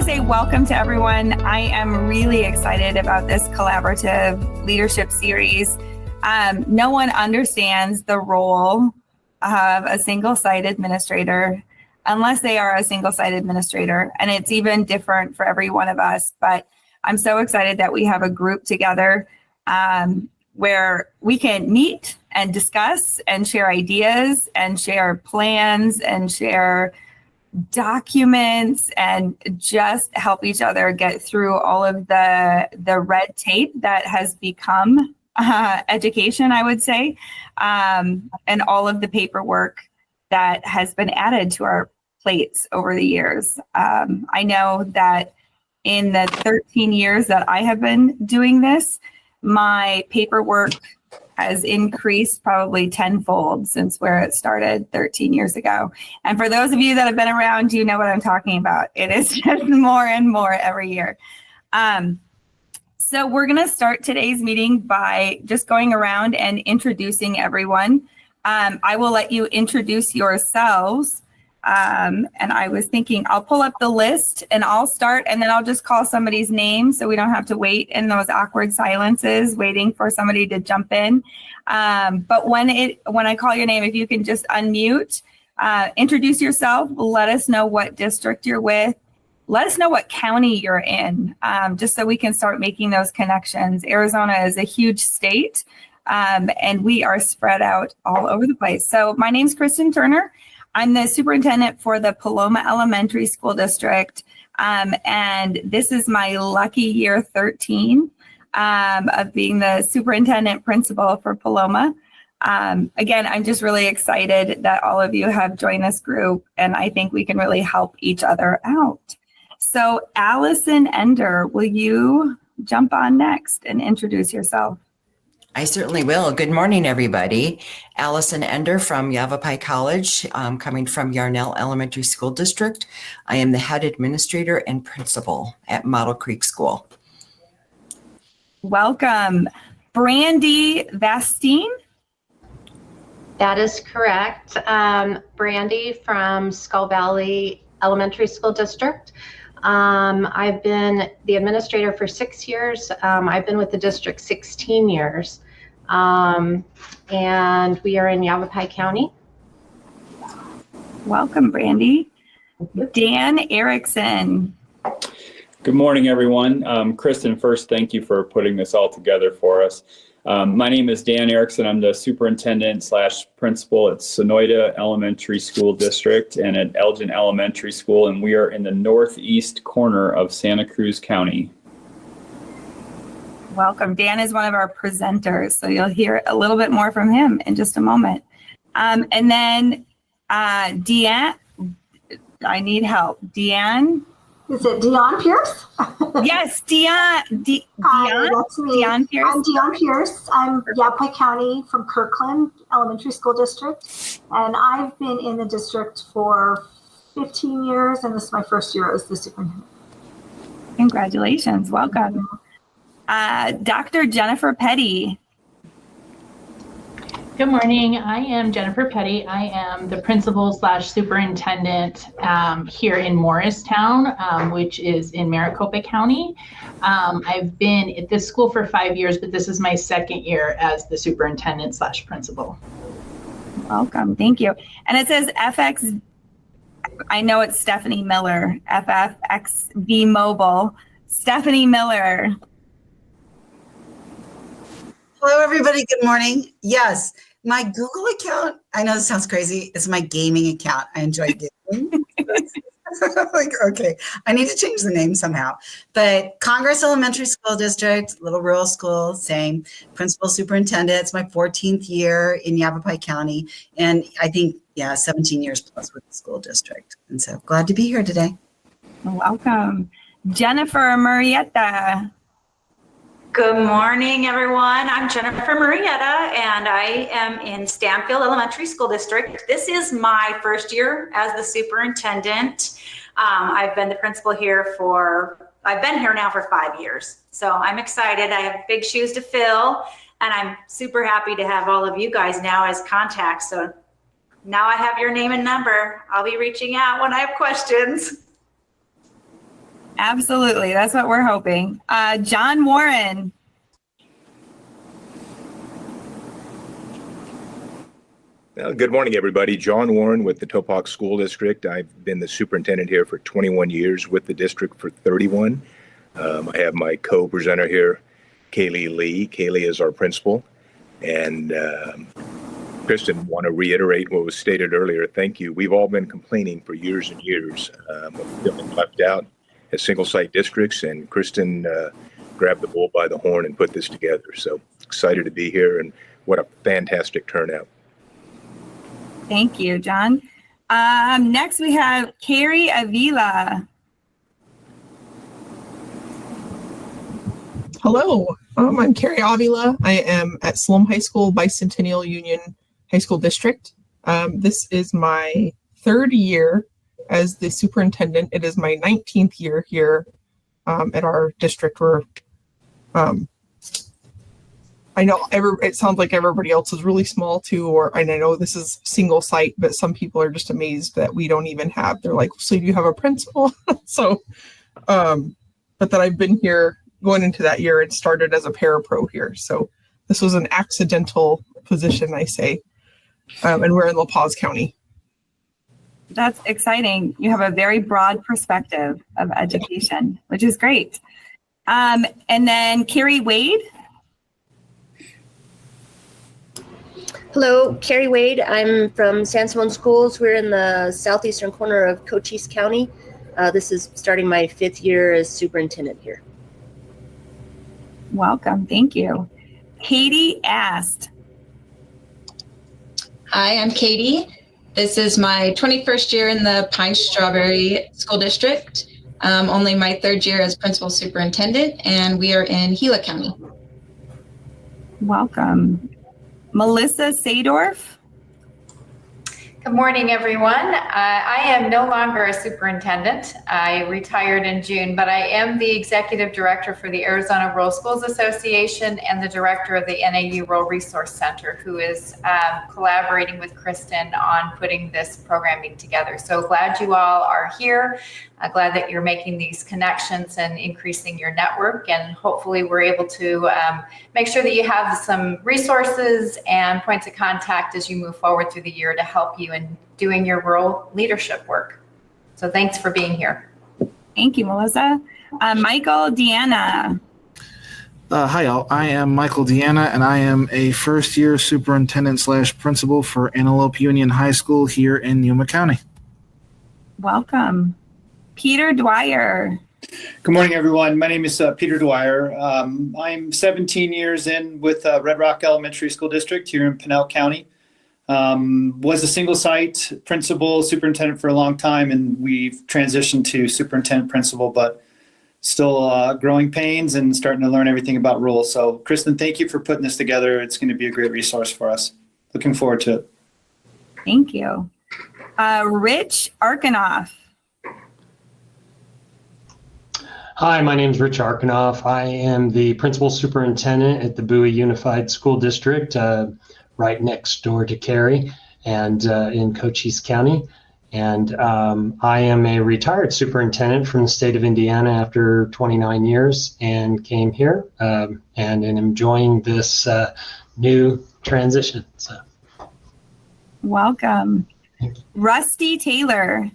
say welcome to everyone. I am really excited about this collaborative leadership series. No one understands the role of a single site administrator unless they are a single site administrator. And it's even different for every one of us. But I'm so excited that we have a group together where we can meet and discuss and share ideas and share plans and share documents and just help each other get through all of the red tape that has become education, I would say, and all of the paperwork that has been added to our plates over the years. I know that in the 13 years that I have been doing this, my paperwork has increased probably tenfold since where it started 13 years ago. And for those of you that have been around, you know what I'm talking about. It is just more and more every year. So we're going to start today's meeting by just going around and introducing everyone. I will let you introduce yourselves. And I was thinking I'll pull up the list and I'll start and then I'll just call somebody's name so we don't have to wait in those awkward silences waiting for somebody to jump in. But when I call your name, if you can just unmute, introduce yourself, let us know what district you're with, let us know what county you're in, just so we can start making those connections. Arizona is a huge state and we are spread out all over the place. So my name's Kristin Turner. I'm the superintendent for the Paloma Elementary School District, and this is my lucky year 13 of being the superintendent principal for Paloma. Again, I'm just really excited that all of you have joined this group, and I think we can really help each other out. So Allison Ender, will you jump on next and introduce yourself? I certainly will. Good morning, everybody. Allison Ender from Yavapai College, coming from Yarnell Elementary School District. I am the head administrator and principal at Model Creek School. Welcome. Brandy Vastine? That is correct. Brandy from Skull Valley Elementary School District. I've been the administrator for 6 years. I've been with the district 16 years. And we are in Yavapai County. Welcome, Brandy. Dan Erickson. Good morning, everyone. Kristin, first, thank you for putting this all together for us. My name is Dan Erickson. I'm the superintendent/principal at Sonoyta Elementary School District and at Elgin Elementary School, and we are in the northeast corner of Santa Cruz County. Welcome. Dan is one of our presenters, so you'll hear a little bit more from him in just a moment. And then Deanne, I need help. Deanne? Is it Dion Pierce? Yes, Dion. Hi, that's me. Dion Pierce. I'm Dion Pierce. I'm Yavapai County from Kirkland Elementary School District, and I've been in the district for 15 years, and this is my first year as the superintendent. Congratulations. Welcome. Dr. Jennifer Petty. Good morning. I am Jennifer Petty. I am the principal/superintendent here in Morristown, which is in Maricopa County. I've been at this school for 5 years, but this is my second year as the superintendent/principal. Welcome. Thank you. And it says FX, I know it's Stephanie Miller, FFXV Mobile. Stephanie Miller. Hello, everybody. Good morning. Yes, my Google account, I know this sounds crazy, it's my gaming account. I enjoy gaming. Like, okay, I need to change the name somehow. But Congress Elementary School District, little rural school, same. Principal superintendent. It's my 14th year in Yavapai County. And I think, 17 years plus with the school district. And so glad to be here today. Welcome. Jennifer Murrieta. Good morning, everyone. I'm Jennifer Murrieta, and I am in Stanfield Elementary School District. This is my first year as the superintendent. I've been the principal here I've been here now for 5 years. So I'm excited. I have big shoes to fill, and I'm super happy to have all of you guys now as contacts. So now I have your name and number. I'll be reaching out when I have questions. Absolutely. That's what we're hoping. John Warren. Well, good morning, everybody. John Warren with the Topok School District. I've been the superintendent here for 21 years, with the district for 31. I have my co-presenter here, Kaylee Lee. Kaylee is our principal. And Kristin, want to reiterate what was stated earlier. Thank you. We've all been complaining for years and years of feeling left out as single-site districts, and Kristin grabbed the bull by the horn and put this together. So excited to be here, and what a fantastic turnout. Thank you, John. Next, we have Carrie Avila. Hello, I'm Carrie Avila. I am at Sloan High School Bicentennial Union High School District. This is my third year as the superintendent. It is my 19th year here at our district. Where I know it sounds like everybody else is really small too, and I know this is single site, but some people are just amazed that we don't even have. They're like, "So do you have a principal?" So, but that I've been here going into that year and started as a parapro here. So this was an accidental position, I say, and we're in La Paz County. That's exciting. You have a very broad perspective of education, which is great. And then Carrie Wade. Hello, Carrie Wade. I'm from San Simon Schools. We're in the southeastern corner of Cochise County. This is starting my 5th year as superintendent here. Welcome. Thank you. Katie Ast. Hi, I'm Katie. This is my 21st year in the Pine Strawberry School District. Only my 3rd year as principal superintendent, and we are in Gila County. Welcome. Melissa Sadorf. Good morning, everyone. I am no longer a superintendent. I retired in June, but I am the executive director for the Arizona Rural Schools Association and the director of the NAU Rural Resource Center, who is collaborating with Kristin on putting this programming together. So glad you all are here. Glad that you're making these connections and increasing your network, and hopefully we're able to make sure that you have some resources and points of contact as you move forward through the year to help you in doing your rural leadership work. So thanks for being here. Thank you, Melissa. Michael Deanna. Hi, all. I am Michael Deanna, and I am a first-year superintendent/principal for Antelope Union High School here in Yuma County. Welcome. Peter Dwyer. Good morning, everyone. My name is Peter Dwyer. I'm 17 years in with Red Rock Elementary School District here in Pinell County. Was a single site principal, superintendent for a long time, and we've transitioned to superintendent principal, but still growing pains and starting to learn everything about rules. So Kristin, thank you for putting this together. It's going to be a great resource for us. Looking forward to it. Thank you. Rich Arkanoff. Hi, my name is Rich Arkanoff. I am the principal superintendent at the Bowie Unified School District, right next door to Cary and in Cochise County. And I am a retired superintendent from the state of Indiana after 29 years and came here and am enjoying this new transition. So. Welcome. Rusty Taylor.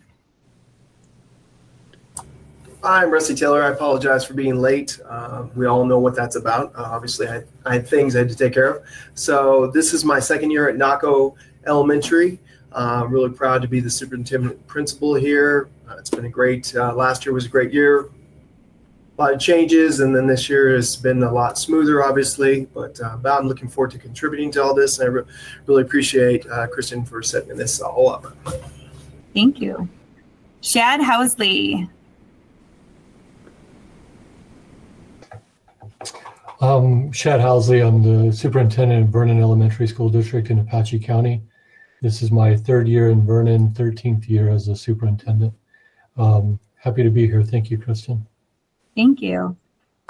I'm Rusty Taylor. I apologize for being late. We all know what that's about. Obviously, I had things I had to take care of. So this is my 2nd year at Naco Elementary. I'm really proud to be the superintendent principal here. It's been a great, last year was a great year. A lot of changes, and then this year has been a lot smoother, obviously. But I'm looking forward to contributing to all this. And I really appreciate Kristin for setting this all up. Thank you. Shad Housley. Shad Housley. I'm the superintendent of Vernon Elementary School District in Apache County. This is my 3rd year in Vernon, 13th year as a superintendent. Happy to be here. Thank you, Kristin. Thank you.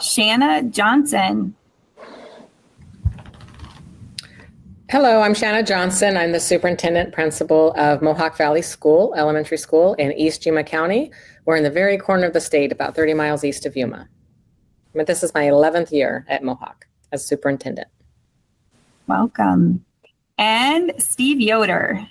Shanna Johnson. Hello, I'm Shanna Johnson. I'm the superintendent principal of Mohawk Valley School, elementary school in East Yuma County. We're in the very corner of the state, about 30 miles east of Yuma. But this is my 11th year at Mohawk as superintendent. Welcome. And Steve Yoder.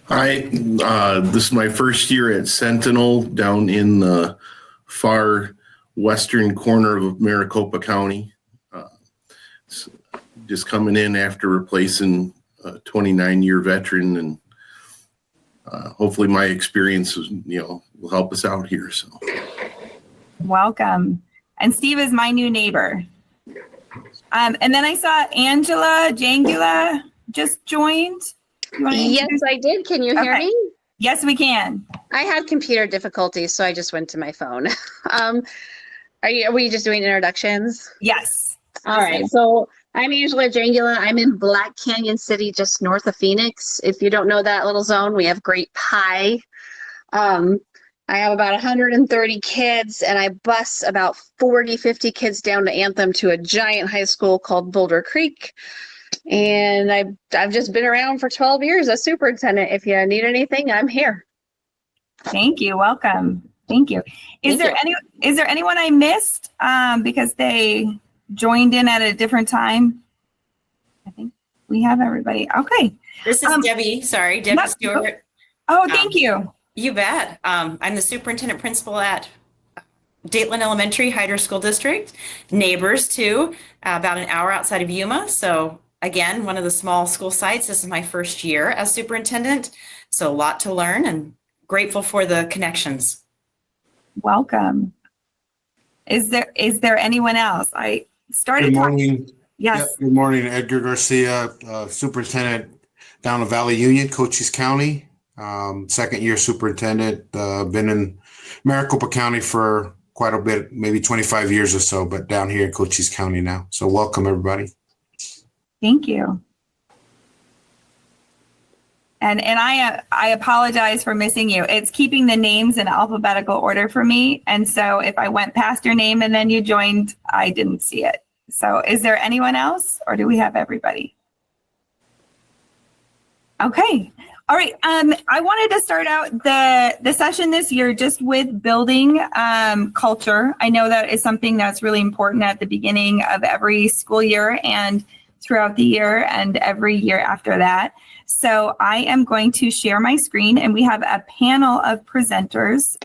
Hi, this is my first year at Sentinel down in the far western corner of Maricopa County. Just coming in after replacing a 29-year veteran, and hopefully my experience will help us out here. So, welcome. And Steve is my new neighbor. And then I saw Angela Jangula just joined. Yes, I did. Can you hear me? Yes, we can. I had computer difficulties, so I just went to my phone. Are we just doing introductions? Yes. All right. So I'm Angela Jangula. I'm in Black Canyon City, just north of Phoenix. If you don't know that little zone, we have great pie. I have about 130 kids, and I bus about 40, 50 kids down to Anthem to a giant high school called Boulder Creek. And I've just been around for 12 years as superintendent. If you need anything, I'm here. Thank you. Welcome. Thank you. Is there anyone I missed because they joined in at a different time? I think we have everybody. Okay. This is Debbie. Sorry, Debbie Stewart. Oh, thank you. You bet. I'm the superintendent principal at Dateland Elementary, Hyder School District. Neighbors too, about an hour outside of Yuma. So again, one of the small school sites. This is my first year as superintendent. So a lot to learn and grateful for the connections. Welcome. Is there anyone else? I started Good morning. Yes. Yep, good morning, Edgar Garcia, superintendent down in Valley Union, Cochise County. Second year superintendent, been in Maricopa County for quite a bit, maybe 25 years or so, but down here in Cochise County now. So welcome everybody. Thank you. And I apologize for missing you. It's keeping the names in alphabetical order for me. And so if I went past your name and then you joined, I didn't see it. So is there anyone else or do we have everybody? Okay. All right. I wanted to start out the session this year just with building culture. I know that is something that's really important at the beginning of every school year and throughout the year and every year after that. So I am going to share my screen, and we have a panel of presenters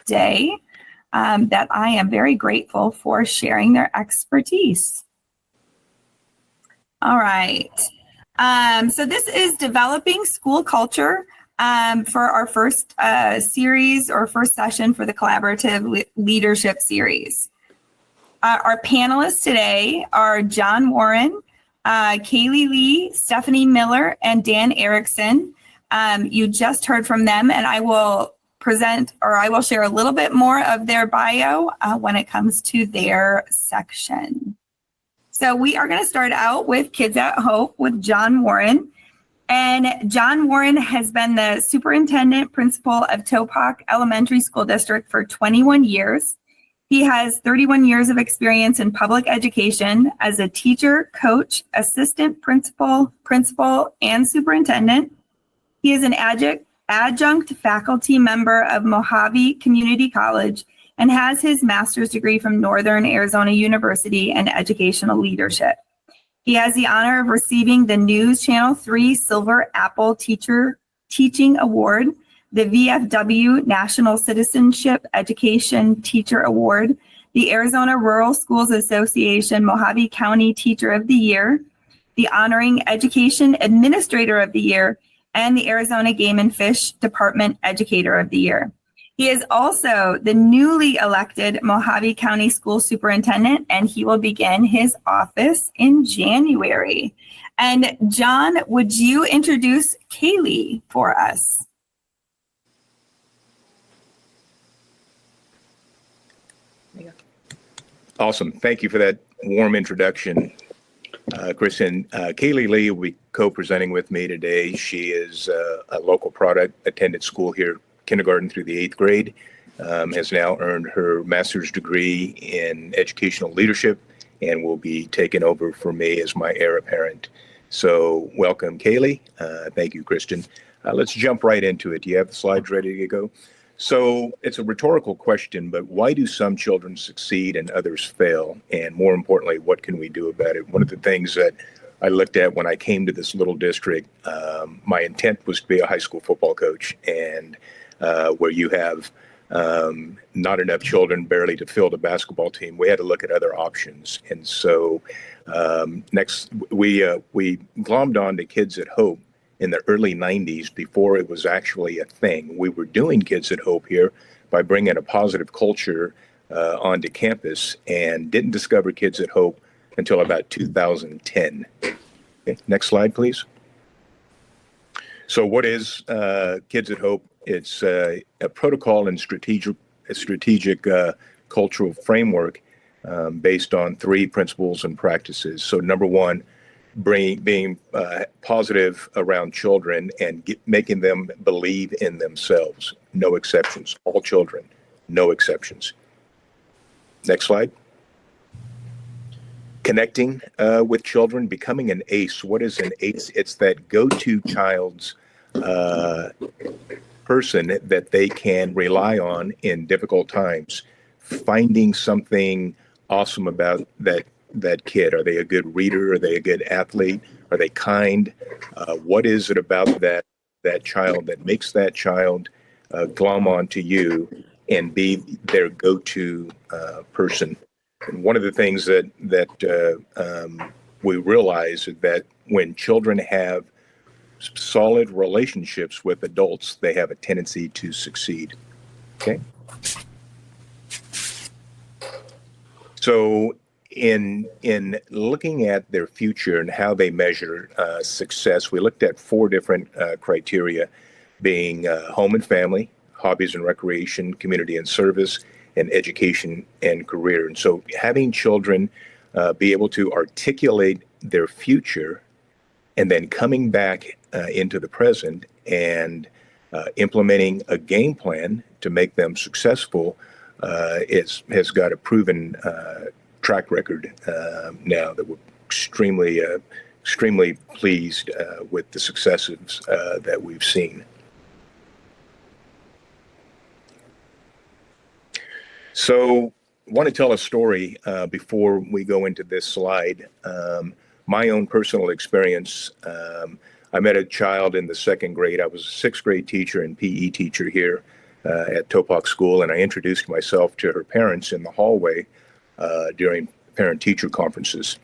today that I am very grateful for sharing their expertise. All right. So this is developing school culture for our first series or first session for the collaborative leadership series. Our panelists today are John Warren, Kaylee Lee, Stephanie Miller, and Dan Erickson. You just heard from them, and I will share a little bit more of their bio when it comes to their section. So we are going to start out with Kids at Hope with John Warren. And John Warren has been the superintendent principal of Topak Elementary School District for 21 years. He has 31 years of experience in public education as a teacher, coach, assistant principal, and superintendent. He is an adjunct faculty member of Mojave Community College and has his master's degree from Northern Arizona University in educational leadership. He has the honor of receiving the News Channel 3 Silver Apple Teaching Award, the VFW National Citizenship Education Teacher Award, the Arizona Rural Schools Association Mojave County Teacher of the Year, the Honoring Education Administrator of the Year, and the Arizona Game and Fish Department Educator of the Year. He is also the newly elected Mojave County School Superintendent, and he will begin his office in January. And John, would you introduce Kaylee for us? Awesome. Thank you for that warm introduction, Kristin. Kaylee Lee will be co-presenting with me today. She is a local product, attended school here, kindergarten through the 8th grade, has now earned her master's degree in educational leadership and will be taking over for me as my heir apparent. So welcome, Kaylee. Thank you, Kristin. Let's jump right into it. Do you have the slides ready to go? So it's a rhetorical question, but why do some children succeed and others fail? And more importantly, what can we do about it? One of the things that I looked at when I came to this little district, my intent was to be a high school football coach, and where you have not enough children barely to field a basketball team, we had to look at other options. And so next, we glommed on to Kids at Hope in the early 90s before it was actually a thing. We were doing Kids at Hope here by bringing a positive culture onto campus, and didn't discover Kids at Hope until about 2010. Okay, next slide, please. So what is Kids at Hope? It's a protocol and strategic cultural framework based on 3 principles and practices. So number 1, being positive around children and making them believe in themselves. No exceptions. All children, no exceptions. Next slide. Connecting with children, becoming an ACE. What is an ACE? It's that go-to child's person that they can rely on in difficult times. Finding something awesome about that kid. Are they a good reader? Are they a good athlete? Are they kind? What is it about that child that makes that child glom onto you and be their go-to person? And one of the things that we realize is that when children have solid relationships with adults, they have a tendency to succeed. Okay. So in looking at their future and how they measure success, we looked at 4 different criteria, being home and family, hobbies and recreation, community and service, and education and career. And so having children be able to articulate their future and then coming back into the present and implementing a game plan to make them successful has got a proven track record now that we're extremely pleased with the successes that we've seen. So I want to tell a story before we go into this slide. My own personal experience, I met a child in the 2nd grade. I was a 6th grade teacher and PE teacher here at Topak School, and I introduced myself to her parents in the hallway during parent-teacher conferences.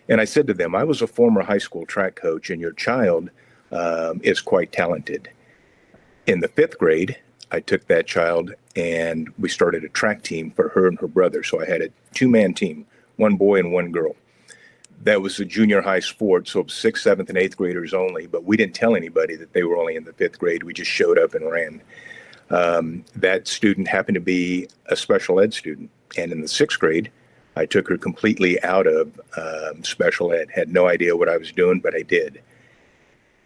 And I said to them, I was a former high school track coach, and your child is quite talented. In the 5th grade, I took that child and we started a track team for her and her brother. So I had a 2-man team, 1 boy and 1 girl. That was a junior high sport, so 6th, 7th, and 8th graders only, but we didn't tell anybody that they were only in the 5th grade. We just showed up and ran. That student happened to be a special ed student. And in the 6th grade, I took her completely out of special ed. Had no idea what I was doing, but I did.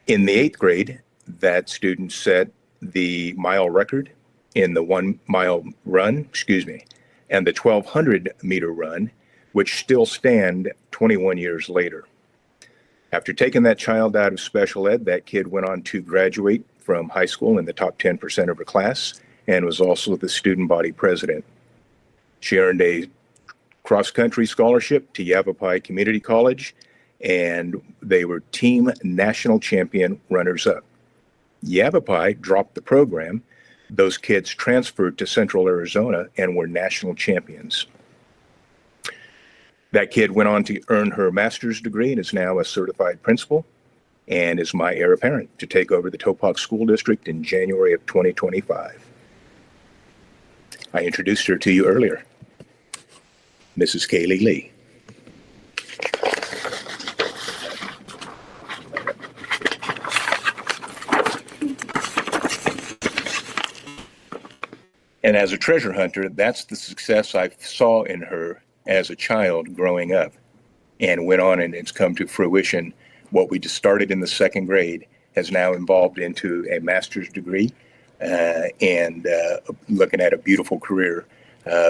In the 8th grade, that student set the mile record in the 1-mile run, and the 1,200-meter run, which still stand 21 years later. After taking that child out of special ed, that kid went on to graduate from high school in the top 10% of her class and was also the student body president. She earned a cross-country scholarship to Yavapai Community College, and they were team national champion runners-up. Yavapai dropped the program. Those kids transferred to Central Arizona and were national champions. That kid went on to earn her master's degree and is now a certified principal and is my heir apparent to take over the Topak School District in January of 2025. I introduced her to you earlier, Mrs. Kaylee Lee. And as a treasure hunter, that's the success I saw in her as a child growing up, and went on and it's come to fruition. What we just started in the 2nd grade has now evolved into a master's degree and looking at a beautiful career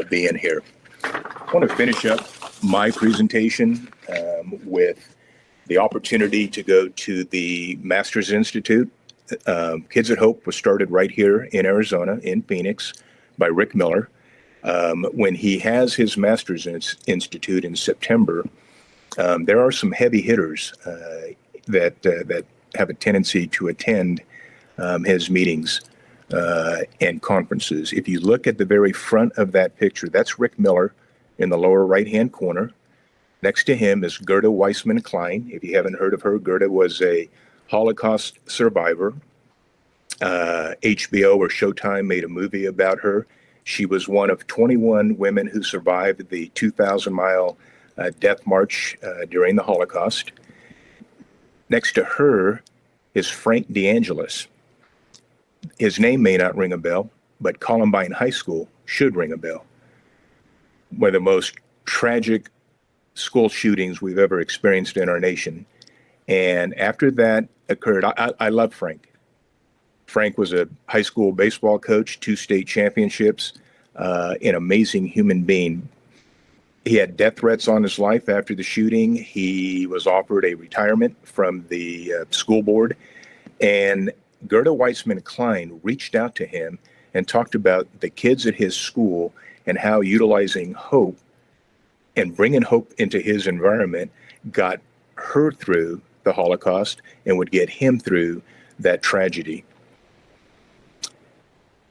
being here. I want to finish up my presentation with the opportunity to go to the Masters Institute. Kids at Hope was started right here in Arizona, in Phoenix, by Rick Miller. When he has his Masters Institute in September, there are some heavy hitters that have a tendency to attend his meetings and conferences. If you look at the very front of that picture, that's Rick Miller in the lower right-hand corner. Next to him is Gerda Weissman Klein. If you haven't heard of her, Gerda was a Holocaust survivor. HBO or Showtime made a movie about her. She was one of 21 women who survived the 2,000-mile death march during the Holocaust. Next to her is Frank DeAngelis. His name may not ring a bell, but Columbine High School should ring a bell. One of the most tragic school shootings we've ever experienced in our nation. And after that occurred, I love Frank. Frank was a high school baseball coach, 2 state championships, an amazing human being. He had death threats on his life after the shooting. He was offered a retirement from the school board. And Gerda Weissman Klein reached out to him and talked about the kids at his school and how utilizing hope and bringing hope into his environment got her through the Holocaust and would get him through that tragedy.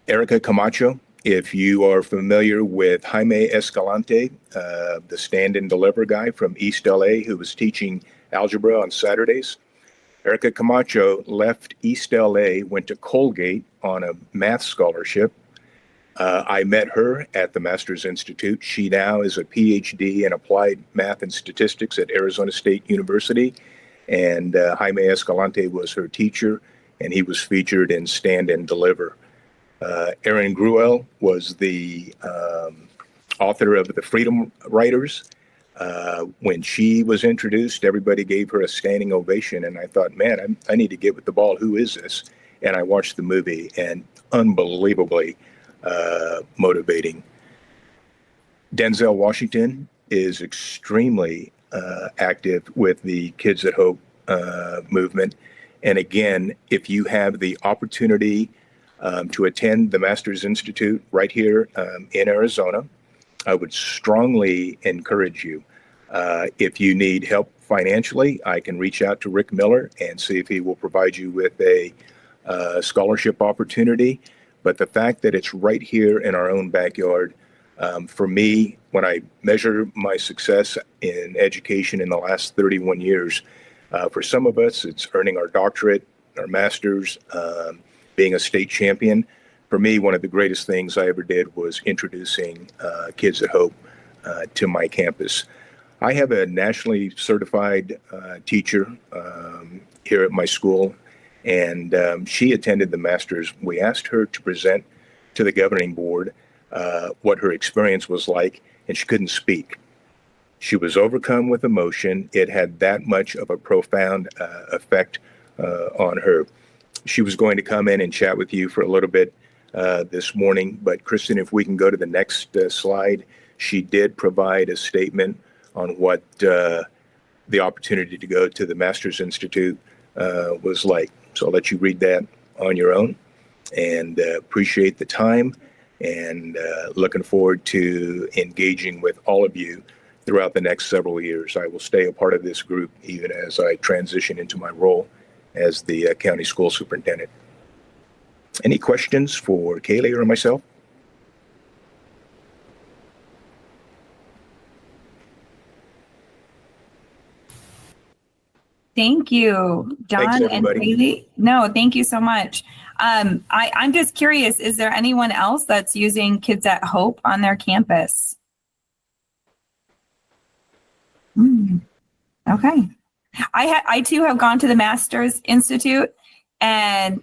Erica Camacho, if you are familiar with Jaime Escalante, the stand and deliver guy from East LA who was teaching algebra on Saturdays, Erica Camacho left East LA, went to Colgate on a math scholarship. I met her at the Masters Institute. She now is a PhD in applied math and statistics at Arizona State University. And Jaime Escalante was her teacher, and he was featured in Stand and Deliver. Erin Gruel was the author of The Freedom Writers. When she was introduced, everybody gave her a standing ovation. And I thought, man, I need to get with the ball. Who is this? And I watched the movie, and unbelievably motivating. Denzel Washington is extremely active with the Kids at Hope movement. And again, if you have the opportunity to attend the Masters Institute right here in Arizona, I would strongly encourage you. If you need help financially, I can reach out to Rick Miller and see if he will provide you with a scholarship opportunity. But the fact that it's right here in our own backyard, for me, when I measure my success in education in the last 31 years, for some of us, it's earning our doctorate, our master's, being a state champion. For me, one of the greatest things I ever did was introducing Kids at Hope to my campus. I have a nationally certified teacher here at my school, and she attended the Masters. We asked her to present to the governing board what her experience was like, and she couldn't speak. She was overcome with emotion. It had that much of a profound effect on her. She was going to come in and chat with you for a little bit this morning, but Kristin, if we can go to the next slide, she did provide a statement on what the opportunity to go to the Masters Institute was like. So I'll let you read that on your own, and appreciate the time, and looking forward to engaging with all of you throughout the next several years. I will stay a part of this group even as I transition into my role as the county school superintendent. Any questions for Kaylee or myself? Thank you, John and Kaylee. No, thank you so much. I'm just curious, is there anyone else that's using Kids at Hope on their campus? Okay. I too have gone to the Masters Institute, and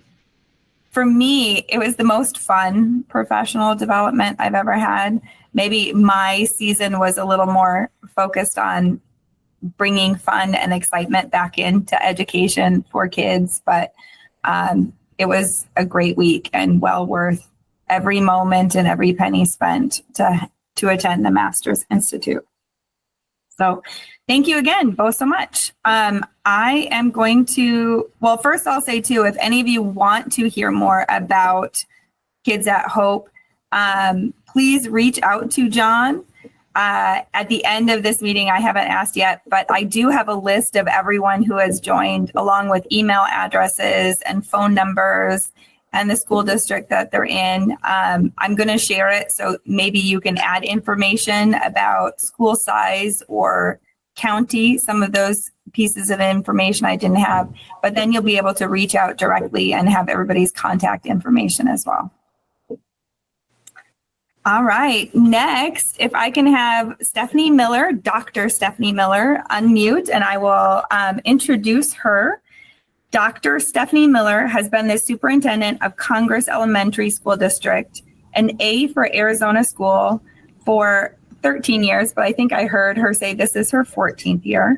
for me, it was the most fun professional development I've ever had. Maybe my season was a little more focused on bringing fun and excitement back into education for kids, but it was a great week and well worth every moment and every penny spent to attend the Masters Institute. So thank you again, both, so much. I am going to, well, first I'll say too, if any of you want to hear more about Kids at Hope, please reach out to John. At the end of this meeting, I haven't asked yet, but I do have a list of everyone who has joined, along with email addresses and phone numbers and the school district that they're in. I'm going to share it, so maybe you can add information about school size or county, some of those pieces of information I didn't have, but then you'll be able to reach out directly and have everybody's contact information as well. All right, next, if I can have Stephanie Miller, Dr. Stephanie Miller, unmute, and I will introduce her. Dr. Stephanie Miller has been the superintendent of Congress Elementary School District, an A for Arizona School, for 13 years, but I think I heard her say this is her 14th year.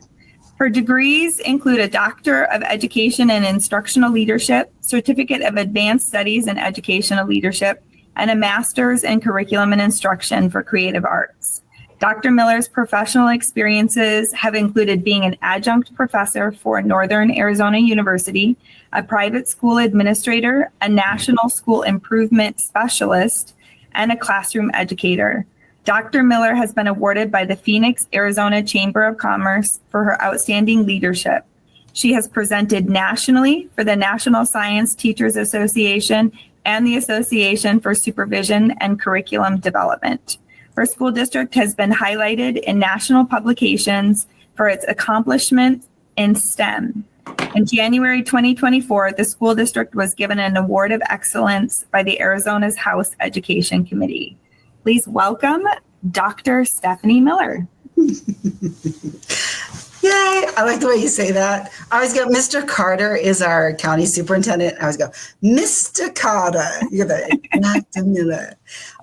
Her degrees include a Doctor of Education in Instructional Leadership, Certificate of Advanced Studies in Educational Leadership, and a Master's in Curriculum and Instruction for Creative Arts. Dr. Miller's professional experiences have included being an adjunct professor for Northern Arizona University, a private school administrator, a national school improvement specialist, and a classroom educator. Dr. Miller has been awarded by the Phoenix, Arizona Chamber of Commerce for her outstanding leadership. She has presented nationally for the National Science Teachers Association and the Association for Supervision and Curriculum Development. Her school district has been highlighted in national publications for its accomplishments in STEM. In January 2024, the school district was given an Award of Excellence by the Arizona's House Education Committee. Please welcome Dr. Stephanie Miller. Yay, I like the way you say that. I always go, Mr. Carter is our county superintendent. I always go, Mr. Carter. You're the Dr. Miller.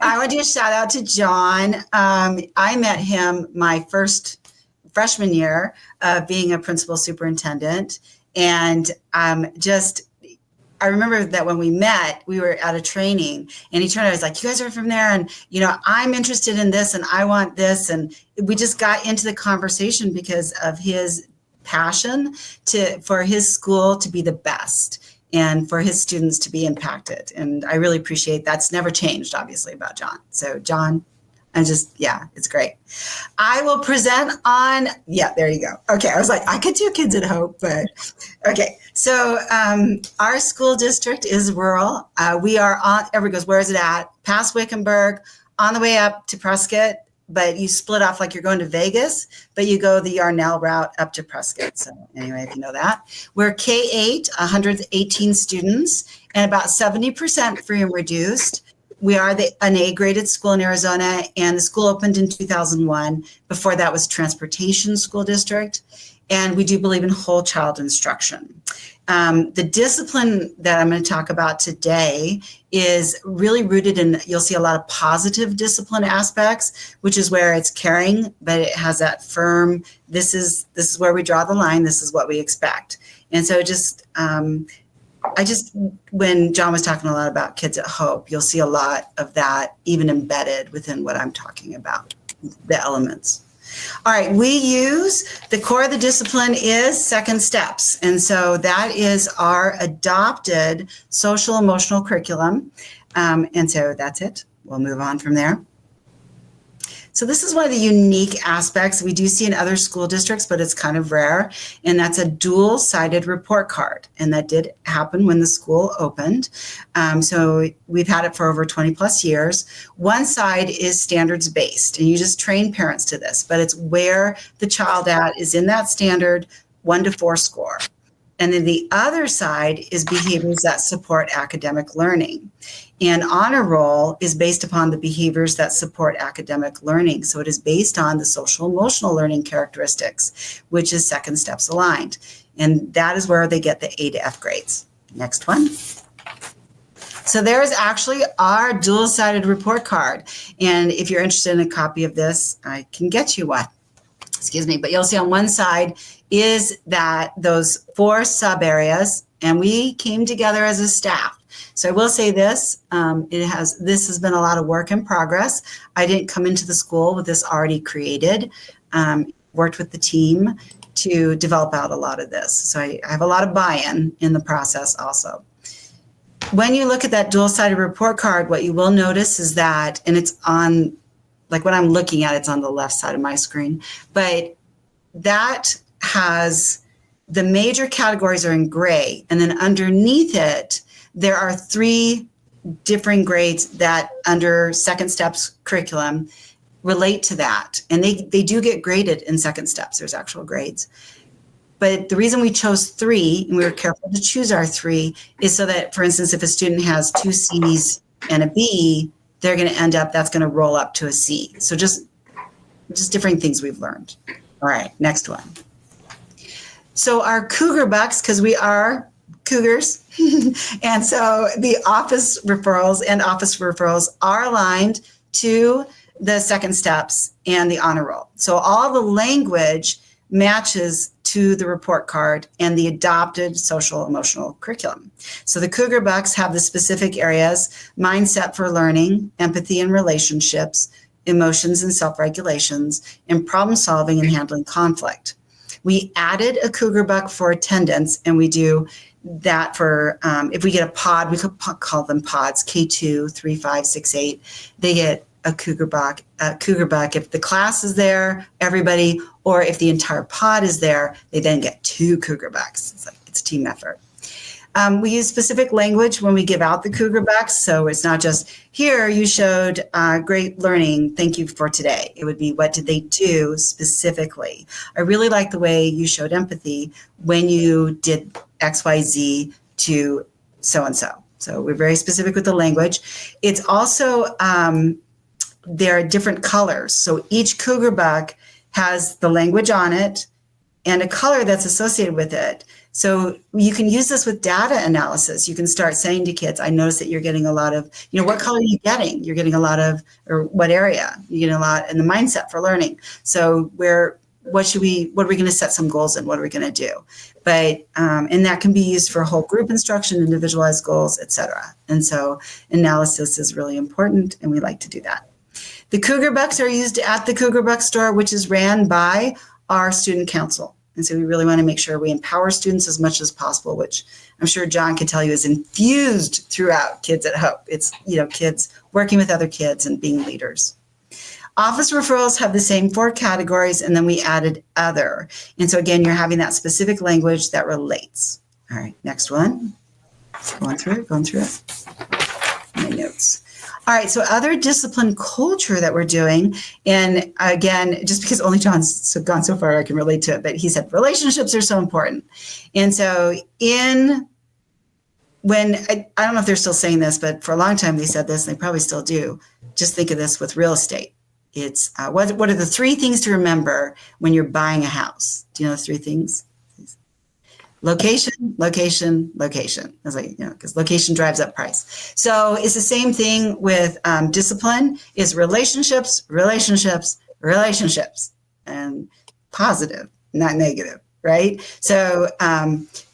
I want to do a shout out to John. I met him my first freshman year of being a principal superintendent. And I remember that when we met, we were at a training and he turned, I was like, you guys are from there. And, I'm interested in this and I want this. And we just got into the conversation because of his passion for his school to be the best and for his students to be impacted. And I really appreciate that's never changed, obviously, about John. So John, it's great. I will present on, there you go. Okay, I was like, I could do Kids at Hope, but okay. So our school district is rural. We are on, everybody goes, where is it at? Past Wickenburg, on the way up to Prescott, but you split off like you're going to Vegas, but you go the Yarnell route up to Prescott. So anyway, if you know that. We're K-8, 118 students, and about 70% free and reduced. We are an A-graded school in Arizona, and the school opened in 2001. Before that was Transportation School District, and we do believe in whole child instruction. The discipline that I'm going to talk about today is really rooted in, you'll see a lot of positive discipline aspects, which is where it's caring, but it has that firm, this is where we draw the line, this is what we expect. And so when John was talking a lot about Kids at Hope, you'll see a lot of that even embedded within what I'm talking about, the elements. All right, we use, the core of the discipline is second steps. And so that is our adopted social emotional curriculum. And so that's it. We'll move on from there. So this is one of the unique aspects we do see in other school districts, but it's kind of rare. And that's a dual-sided report card. And that did happen when the school opened. So we've had it for over 20 plus years. One side is standards-based, and you just train parents to this, but it's where the child is in that standard 1 to 4 score. And then the other side is behaviors that support academic learning. And honor roll is based upon the behaviors that support academic learning. So it is based on the social emotional learning characteristics, which is second steps aligned. And that is where they get the A to F grades. Next one. So there is actually our dual-sided report card. And if you're interested in a copy of this, I can get you one. Excuse me, but you'll see on one side is that those 4 sub areas, and we came together as a staff. So I will say this, this has been a lot of work in progress. I didn't come into the school with this already created. worked with the team to develop out a lot of this. So I have a lot of buy-in in the process also. When you look at that dual-sided report card, what you will notice is that, and it's on, like when I'm looking at it, it's on the left side of my screen, but that has the major categories are in gray, and then underneath it, there are 3 differing grades that under Second Steps curriculum relate to that. And they do get graded in Second Steps. There's actual grades. But the reason we chose 3, and we were careful to choose our 3, is so that, for instance, if a student has 2 C's and a B, they're going to end up, that's going to roll up to a C. So just different things we've learned. All right, next one. So our Cougar Bucks, because we are Cougars, and so the office referrals are aligned to the Second Steps and the honor roll. So all the language matches to the report card and the adopted social emotional curriculum. So the Cougar Bucks have the specific areas: mindset for learning, empathy and relationships, emotions and self-regulations, and problem solving and handling conflict. We added a Cougar Buck for attendance, and we do that for, if we get a pod, we could call them pods, K2, 3, 5, 6, 8. They get a Cougar Buck if the class is there, everybody, or if the entire pod is there, they then get 2 Cougar Bucks. It's a team effort. We use specific language when we give out the Cougar Bucks, so it's not just, here, you showed great learning, thank you for today. It would be, what did they do specifically? I really like the way you showed empathy when you did XYZ to so-and-so. So we're very specific with the language. It's also, there are different colors. So each Cougar Buck has the language on it and a color that's associated with it. So you can use this with data analysis. You can start saying to kids, I notice that you're getting a lot of, what color are you getting? You're getting a lot of, or what area? You're getting a lot in the mindset for learning. So what are we going to set some goals in? What are we going to do? But, and that can be used for whole group instruction, individualized goals, etc. And so analysis is really important, and we like to do that. The Cougar Bucks are used at the Cougar Buck store, which is ran by our student council. And so we really want to make sure we empower students as much as possible, which I'm sure John can tell you is infused throughout Kids at Hope. It's, kids working with other kids and being leaders. Office referrals have the same 4 categories, and then we added other. And so again, you're having that specific language that relates. All right, next one. Going through it. My notes. All right, so other discipline culture that we're doing, and again, just because only John's gone so far, I can relate to it, but he said relationships are so important. And so I don't know if they're still saying this, but for a long time they said this, and they probably still do. Just think of this with real estate. It's what are the 3 things to remember when you're buying a house? Do you know the 3 things? Location, location, location. I was like, because location drives up price. So it's the same thing with discipline, is relationships, relationships, relationships, and positive, not negative, right? So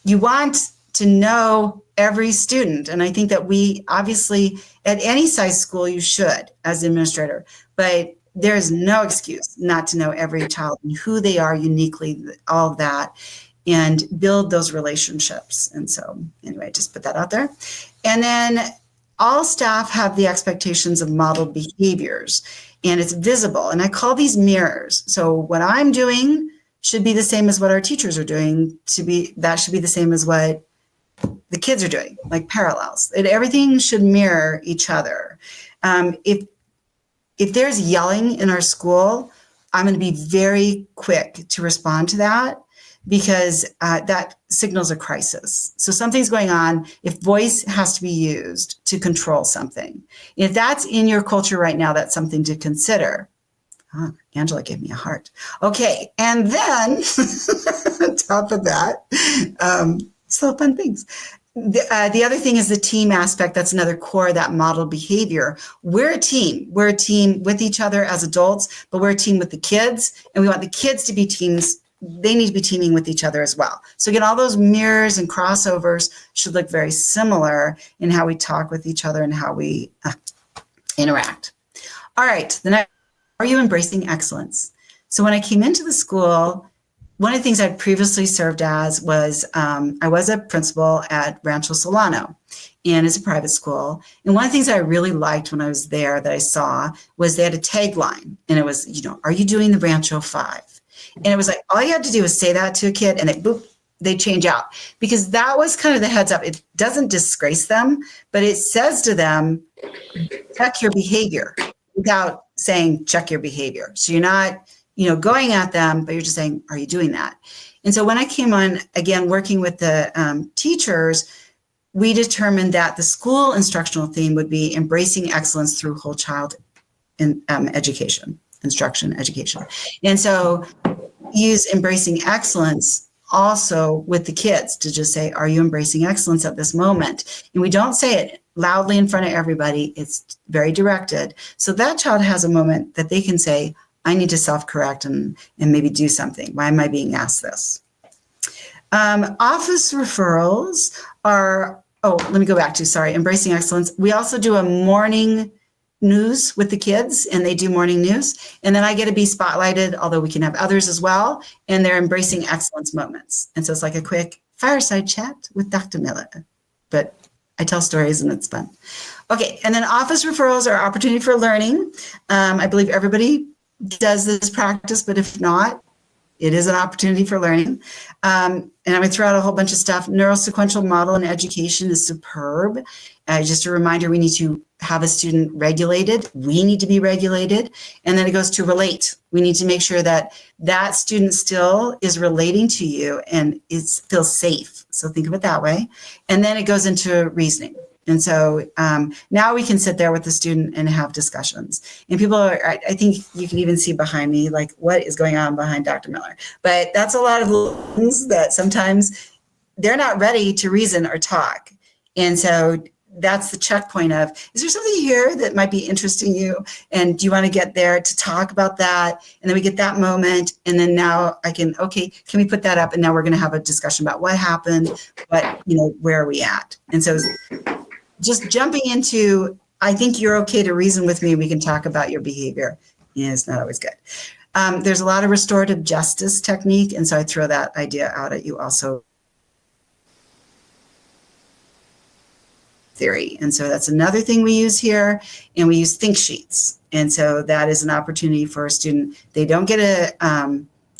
you want to know every student. And I think that we obviously, at any size school, you should as an administrator, but there is no excuse not to know every child and who they are uniquely, all of that, and build those relationships. And so anyway, just put that out there. And then all staff have the expectations of modeled behaviors, and it's visible. And I call these mirrors. So what I'm doing should be the same as what our teachers are doing. That should be the same as what the kids are doing, like parallels. Everything should mirror each other. If there's yelling in our school, I'm going to be very quick to respond to that, because that signals a crisis. So something's going on if voice has to be used to control something. If that's in your culture right now, that's something to consider. Angela gave me a heart. Okay, and then on top of that, still fun things. The other thing is the team aspect. That's another core of that model behavior. We're a team. We're a team with each other as adults, but we're a team with the kids, and we want the kids to be teams. They need to be teaming with each other as well. So again, all those mirrors and crossovers should look very similar in how we talk with each other and how we interact. All right, the next, are you embracing excellence? So when I came into the school, one of the things I'd previously served as was I was a principal at Rancho Solano, and it's a private school. And one of the things I really liked when I was there that I saw was they had a tagline, and it was, are you doing the Rancho 5? And it was like, all you had to do was say that to a kid and they change out, because that was kind of the heads up. It doesn't disgrace them, but it says to them, check your behavior, without saying check your behavior. So you're not, going at them, but you're just saying, are you doing that? And so when I came on, again, working with the teachers, we determined that the school instructional theme would be embracing excellence through whole child education, instruction, education. And so use embracing excellence also with the kids to just say, are you embracing excellence at this moment? And we don't say it loudly in front of everybody. It's very directed. So that child has a moment that they can say, I need to self-correct and maybe do something. Why am I being asked this? Office referrals are, let me go back to, embracing excellence. We also do a morning news with the kids, and they do morning news. And then I get to be spotlighted, although we can have others as well, and they're embracing excellence moments. And so it's like a quick fireside chat with Dr. Miller, but I tell stories and it's fun. Okay, and then office referrals are opportunity for learning. I believe everybody does this practice, but if not, it is an opportunity for learning. And I'm going to throw out a whole bunch of stuff. Neurosequential model in education is superb. Just a reminder, we need to have a student regulated. We need to be regulated. And then it goes to relate. We need to make sure that that student still is relating to you and feels safe. So think of it that way. And then it goes into reasoning. And so now we can sit there with the student and have discussions. And people are, I think you can even see behind me, like what is going on behind Dr. Miller. But that's a lot of things that sometimes they're not ready to reason or talk. And so that's the checkpoint of, is there something here that might be interesting you? And do you want to get there to talk about that? And then we get that moment. And then now I can, okay, can we put that up? And now we're going to have a discussion about what happened, where are we at? And so just jumping into, I think you're okay to reason with me. We can talk about your behavior. Yeah, it's not always good. There's a lot of restorative justice technique. And so I throw that idea out at you also. Theory. And so that's another thing we use here. And we use think sheets. And so that is an opportunity for a student. They don't get a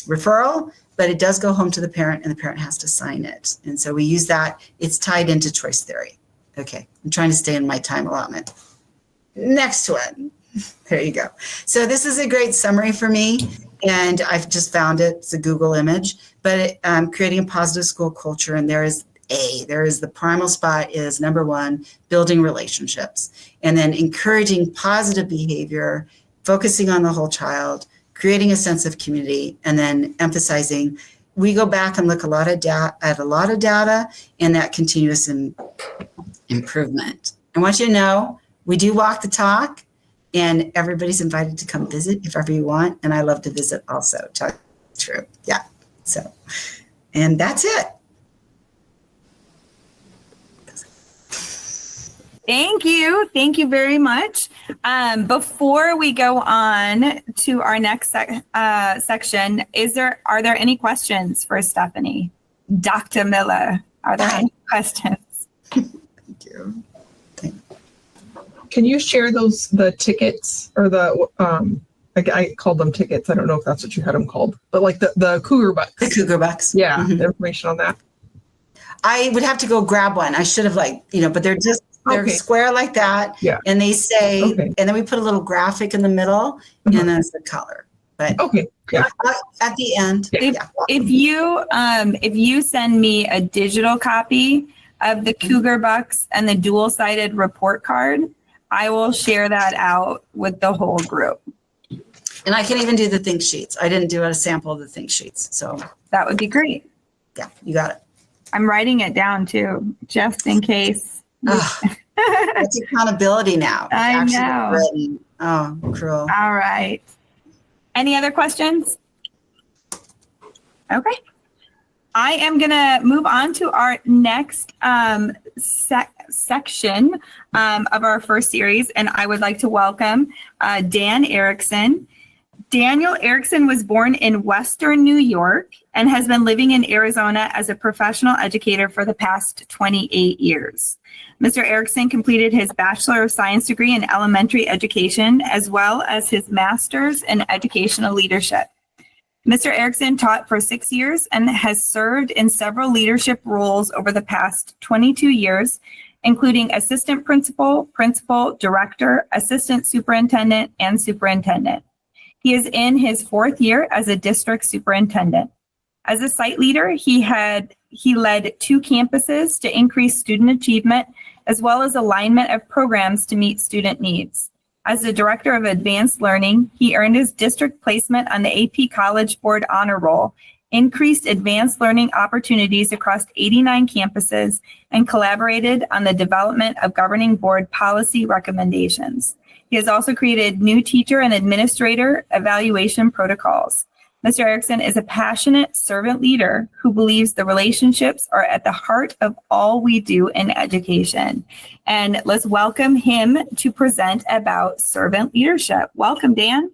referral, but it does go home to the parent and the parent has to sign it. And so we use that. It's tied into choice theory. Okay, I'm trying to stay in my time allotment. Next one. There you go. So this is a great summary for me, and I've just found it. It's a Google image, but creating a positive school culture, and there is the primal spot is number one, building relationships, and then encouraging positive behavior, focusing on the whole child, creating a sense of community, and then emphasizing. We go back and look at a lot of data and that continuous improvement. I want you to know we do walk the talk, and everybody's invited to come visit if ever you want. And I love to visit also. True. Yeah. So, and that's it. Thank you. Thank you very much. Before we go on to our next section, are there any questions for Stephanie? Dr. Miller, are there any questions? Thank you. Can you share the tickets or I called them tickets. I don't know if that's what you had them called, but like the Cougar Bucks. The Cougar Bucks. Yeah. Mm-hmm. The information on that. I would have to go grab one. I should have but they're square like that. Yeah. And they say, and then we put a little graphic in the middle, and then it's the color. But yeah. At the end. If you send me a digital copy of the Cougar Bucks and the dual-sided report card, I will share that out with the whole group. And I can even do the think sheets. I didn't do a sample of the think sheets. So that would be great. Yeah, you got it. I'm writing it down too, just in case. It's accountability now. I know. Written. Oh, cruel. All right. Any other questions? Okay. I am going to move on to our next section of our first series, and I would like to welcome Dan Erickson. Daniel Erickson was born in Western New York and has been living in Arizona as a professional educator for the past 28 years. Mr. Erickson completed his Bachelor of Science degree in elementary education, as well as his master's in educational leadership. Mr. Erickson taught for 6 years and has served in several leadership roles over the past 22 years, including assistant principal, principal, director, assistant superintendent, and superintendent. He is in his 4th year as a district superintendent. As a site leader, he led 2 campuses to increase student achievement, as well as alignment of programs to meet student needs. As the director of advanced learning, he earned his district placement on the AP College Board Honor Roll, increased advanced learning opportunities across 89 campuses, and collaborated on the development of governing board policy recommendations. He has also created new teacher and administrator evaluation protocols. Mr. Erickson is a passionate servant leader who believes the relationships are at the heart of all we do in education. And let's welcome him to present about servant leadership. Welcome, Dan.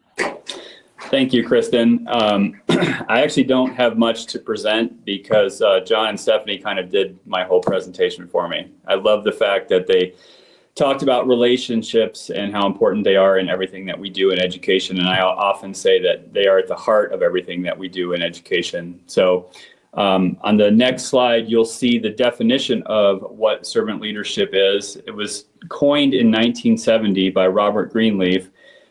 Thank you, Kristen. I actually don't have much to present because John and Stephanie kind of did my whole presentation for me. I love the fact that they talked about relationships and how important they are in everything that we do in education. And I often say that they are at the heart of everything that we do in education. So on the next slide, you'll see the definition of what servant leadership is. It was coined in 1970 by Robert Greenleaf,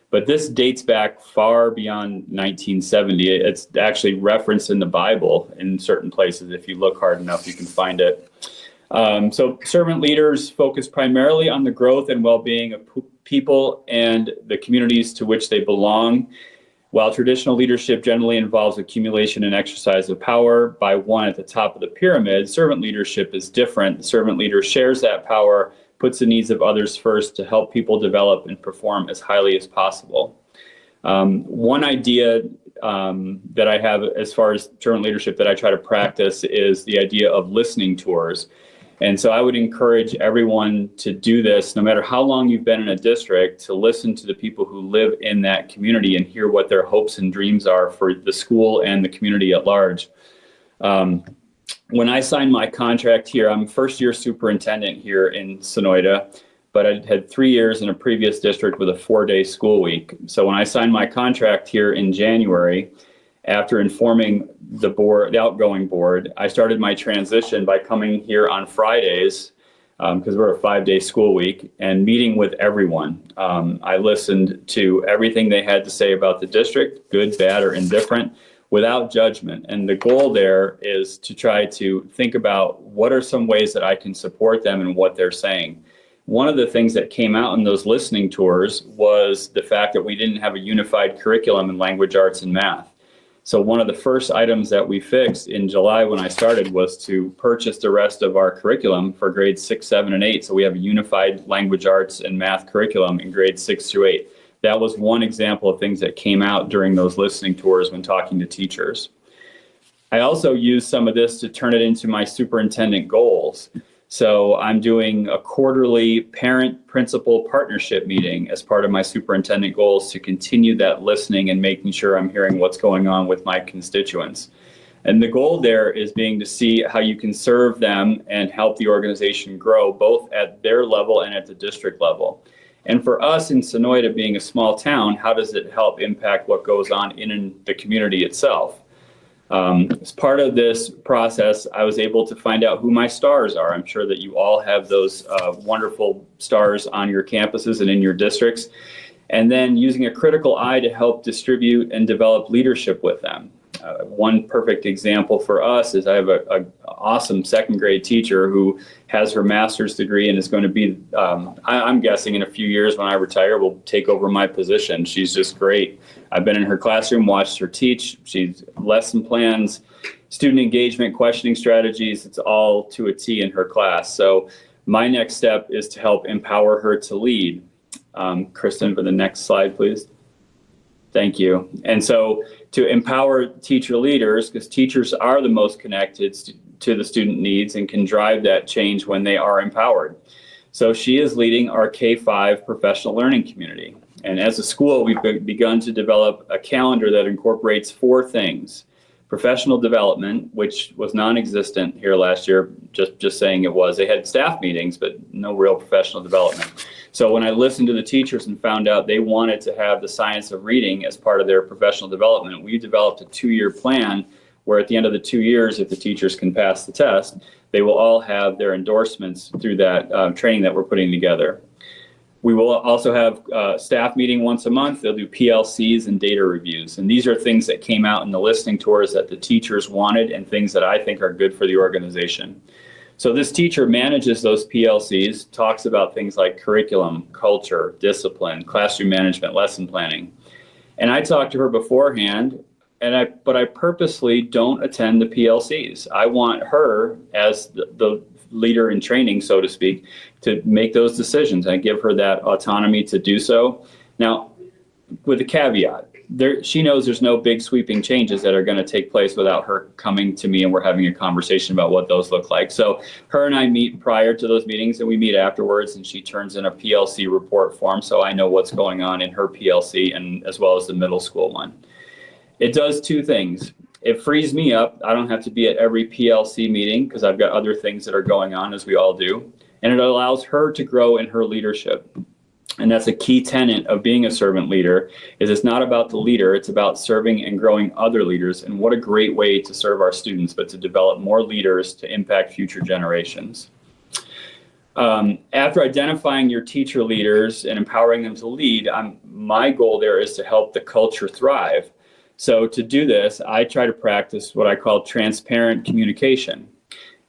but this dates back far beyond 1970. It's actually referenced in the Bible in certain places. If you look hard enough, you can find it. So servant leaders focus primarily on the growth and well-being of people and the communities to which they belong. While traditional leadership generally involves accumulation and exercise of power by one at the top of the pyramid, servant leadership is different. The servant leader shares that power, puts the needs of others first to help people develop and perform as highly as possible. One idea that I have as far as servant leadership that I try to practice is the idea of listening tours. And so I would encourage everyone to do this, no matter how long you've been in a district, to listen to the people who live in that community and hear what their hopes and dreams are for the school and the community at large. When I signed my contract here, I'm first-year superintendent here in Sonoyta, but I had 3 years in a previous district with a 4-day school week. So when I signed my contract here in January, after informing the board, the outgoing board, I started my transition by coming here on Fridays, because we're a 5-day school week, and meeting with everyone. I listened to everything they had to say about the district, good, bad, or indifferent, without judgment. And the goal there is to try to think about what are some ways that I can support them in what they're saying. One of the things that came out in those listening tours was the fact that we didn't have a unified curriculum in language arts and math. So one of the first items that we fixed in July when I started was to purchase the rest of our curriculum for grades 6, 7, and 8. So we have a unified language arts and math curriculum in grades 6 through 8. That was one example of things that came out during those listening tours when talking to teachers. I also used some of this to turn it into my superintendent goals. So I'm doing a quarterly parent-principal partnership meeting as part of my superintendent goals to continue that listening and making sure I'm hearing what's going on with my constituents. And the goal there is being to see how you can serve them and help the organization grow both at their level and at the district level. And for us in Sonoyta being a small town, how does it help impact what goes on in the community itself? As part of this process, I was able to find out who my stars are. I'm sure that you all have those wonderful stars on your campuses and in your districts. And then using a critical eye to help distribute and develop leadership with them. One perfect example for us is I have an awesome second grade teacher who has her master's degree and is going to be, I'm guessing in a few years when I retire, will take over my position. She's just great. I've been in her classroom, watched her teach. She's lesson plans, student engagement, questioning strategies. It's all to a T in her class. So my next step is to help empower her to lead. Kristen, for the next slide, please. Thank you. And so to empower teacher leaders, because teachers are the most connected to the student needs and can drive that change when they are empowered. So she is leading our K-5 professional learning community. And as a school, we've begun to develop a calendar that incorporates 4 things. Professional development, which was non-existent here last year, just saying it was. They had staff meetings, but no real professional development. So when I listened to the teachers and found out they wanted to have the science of reading as part of their professional development, we developed a 2-year plan where at the end of the 2 years, if the teachers can pass the test, they will all have their endorsements through that training that we're putting together. We will also have staff meeting once a month. They'll do PLCs and data reviews. And these are things that came out in the listening tours that the teachers wanted and things that I think are good for the organization. So this teacher manages those PLCs, talks about things like curriculum, culture, discipline, classroom management, lesson planning. And I talked to her beforehand, but I purposely don't attend the PLCs. I want her as the leader in training, so to speak, to make those decisions. I give her that autonomy to do so. Now, with a caveat, she knows there's no big sweeping changes that are going to take place without her coming to me and we're having a conversation about what those look like. So her and I meet prior to those meetings and we meet afterwards, and she turns in a PLC report form so I know what's going on in her PLC and as well as the middle school one. It does 2 things. It frees me up. I don't have to be at every PLC meeting because I've got other things that are going on, as we all do. And it allows her to grow in her leadership. And that's a key tenet of being a servant leader, is it's not about the leader, it's about serving and growing other leaders. And what a great way to serve our students, but to develop more leaders to impact future generations. After identifying your teacher leaders and empowering them to lead, my goal there is to help the culture thrive. So to do this, I try to practice what I call transparent communication.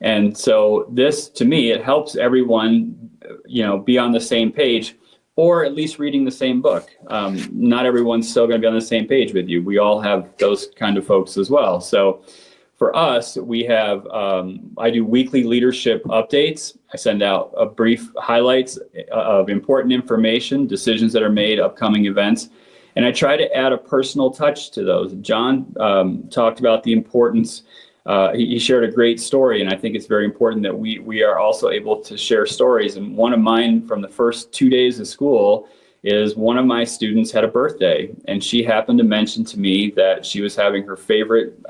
And so this, to me, it helps everyone, be on the same page, or at least reading the same book. Not everyone's still going to be on the same page with you. We all have those kind of folks as well. So for us, we have, I do weekly leadership updates. I send out a brief highlights of important information, decisions that are made, upcoming events. And I try to add a personal touch to those. John talked about the importance. He shared a great story, and I think it's very important that we are also able to share stories. And one of mine from the first 2 days of school is one of my students had a birthday, and she happened to mention to me that she was having her favorite,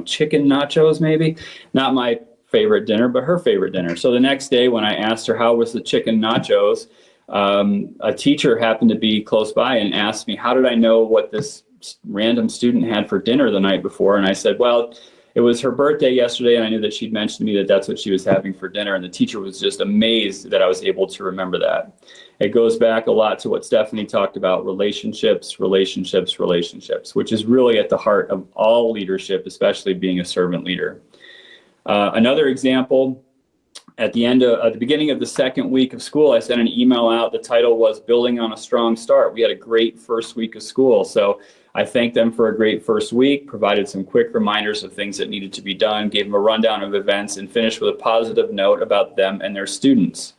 chicken nachos maybe? Not my favorite dinner, but her favorite dinner. So the next day when I asked her how was the chicken nachos, a teacher happened to be close by and asked me, how did I know what this random student had for dinner the night before? And I said, well, it was her birthday yesterday, and I knew that she'd mentioned to me that that's what she was having for dinner. And the teacher was just amazed that I was able to remember that. It goes back a lot to what Stephanie talked about, relationships, which is really at the heart of all leadership, especially being a servant leader. Another example, at the beginning of the second week of school, I sent an email out. The title was Building on a Strong Start. We had a great first week of school. So I thanked them for a great first week, provided some quick reminders of things that needed to be done, gave them a rundown of events, and finished with a positive note about them and their students.